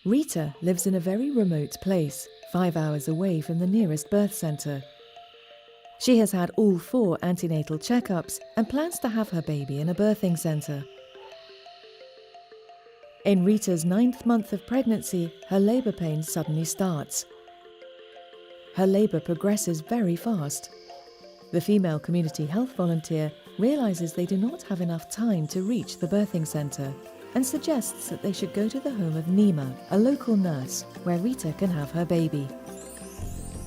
Rita lives in a very remote place, 5 hours away from the nearest birth centre. She has had all 4 antenatal checkups and plans to have her baby in a birthing centre. In Rita's 9th month of pregnancy, her labour pain suddenly starts. Her labour progresses very fast. The female community health volunteer realises they do not have enough time to reach the birthing centre and suggests that they should go to the home of Nima, a local nurse, where Rita can have her baby.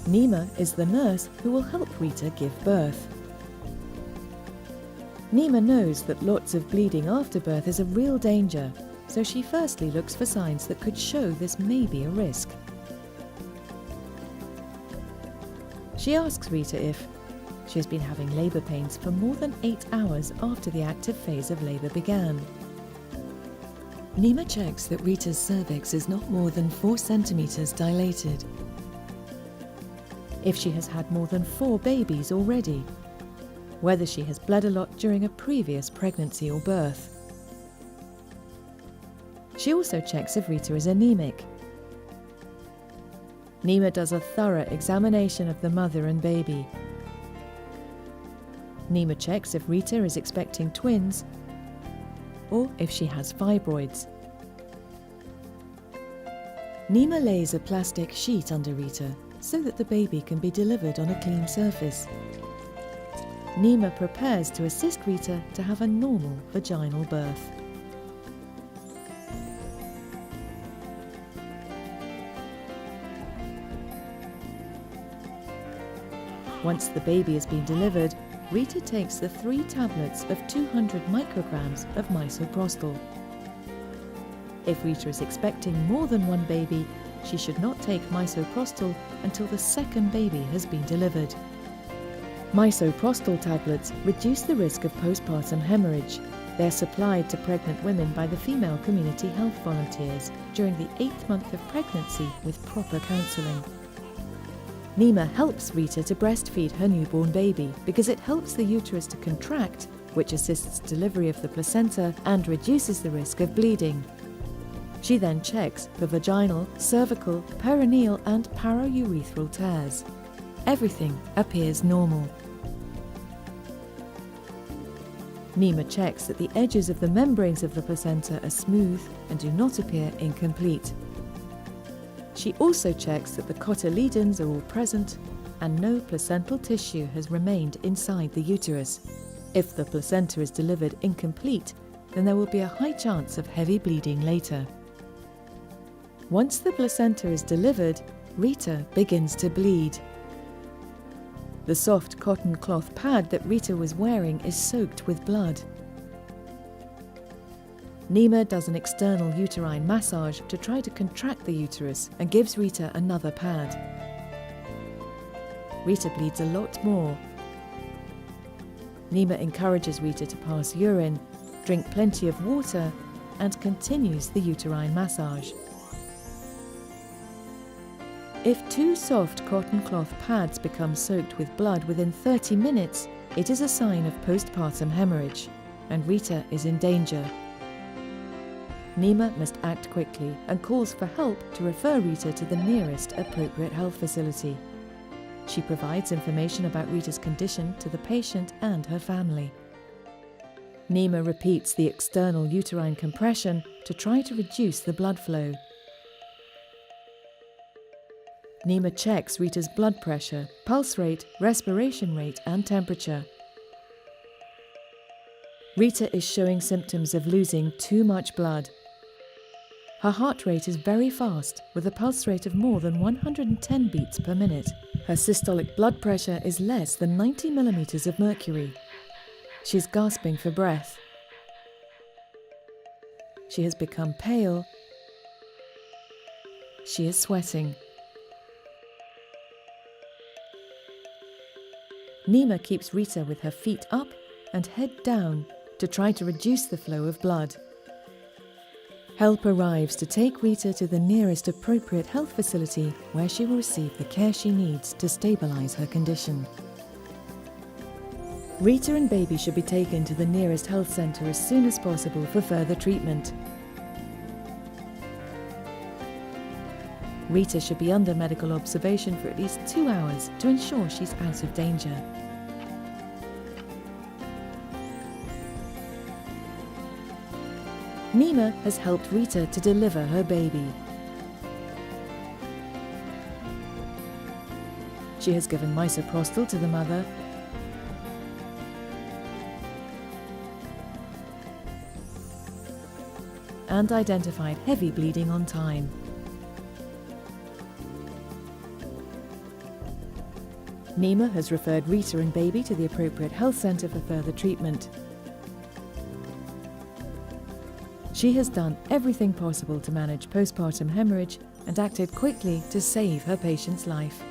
Nima is the nurse who will help Rita give birth. Nima knows that lots of bleeding after birth is a real danger, so she firstly looks for signs that could show this may be a risk. She asks Rita if she has been having labour pains for more than 8 hours after the active phase of labour began. Nima checks that Rita's cervix is not more than 4 centimetres dilated. If she has had more than 4 babies already, whether she has bled a lot during a previous pregnancy or birth. She also checks if Rita is anemic. Nima does a thorough examination of the mother and baby. Nima checks if Rita is expecting twins or if she has fibroids. Nima lays a plastic sheet under Rita so that the baby can be delivered on a clean surface. Nima prepares to assist Rita to have a normal vaginal birth. Once the baby has been delivered, Rita takes the 3 tablets of 200 micrograms of misoprostol. If Rita is expecting more than 1 baby, she should not take misoprostol until the 2nd baby has been delivered. Misoprostol tablets reduce the risk of postpartum hemorrhage. They are supplied to pregnant women by the female community health volunteers during the 8th month of pregnancy with proper counselling. Nima helps Rita to breastfeed her newborn baby because it helps the uterus to contract, which assists delivery of the placenta and reduces the risk of bleeding. She then checks for vaginal, cervical, perineal and paraurethral tears. Everything appears normal. Nima checks that the edges of the membranes of the placenta are smooth and do not appear incomplete. She also checks that the cotyledons are all present and no placental tissue has remained inside the uterus. If the placenta is delivered incomplete, then there will be a high chance of heavy bleeding later. Once the placenta is delivered, Rita begins to bleed. The soft cotton cloth pad that Rita was wearing is soaked with blood. Nima does an external uterine massage to try to contract the uterus and gives Rita another pad. Rita bleeds a lot more. Nima encourages Rita to pass urine, drink plenty of water, and continues the uterine massage. If 2 soft cotton cloth pads become soaked with blood within 30 minutes, it is a sign of postpartum hemorrhage, and Rita is in danger. Nima must act quickly and calls for help to refer Rita to the nearest appropriate health facility. She provides information about Rita's condition to the patient and her family. Nima repeats the external uterine compression to try to reduce the blood flow. Nima checks Rita's blood pressure, pulse rate, respiration rate and temperature. Rita is showing symptoms of losing too much blood. Her heart rate is very fast, with a pulse rate of more than 110 beats per minute. Her systolic blood pressure is less than 90 millimeters of mercury. She's gasping for breath. She has become pale. She is sweating. Nima keeps Rita with her feet up and head down to try to reduce the flow of blood. Help arrives to take Rita to the nearest appropriate health facility where she will receive the care she needs to stabilize her condition. Rita and baby should be taken to the nearest health centre as soon as possible for further treatment. Rita should be under medical observation for at least 2 hours to ensure she's out of danger. Nima has helped Rita to deliver her baby. She has given misoprostol to the mother and identified heavy bleeding on time. Nima has referred Rita and baby to the appropriate health centre for further treatment. She has done everything possible to manage postpartum hemorrhage and acted quickly to save her patient's life.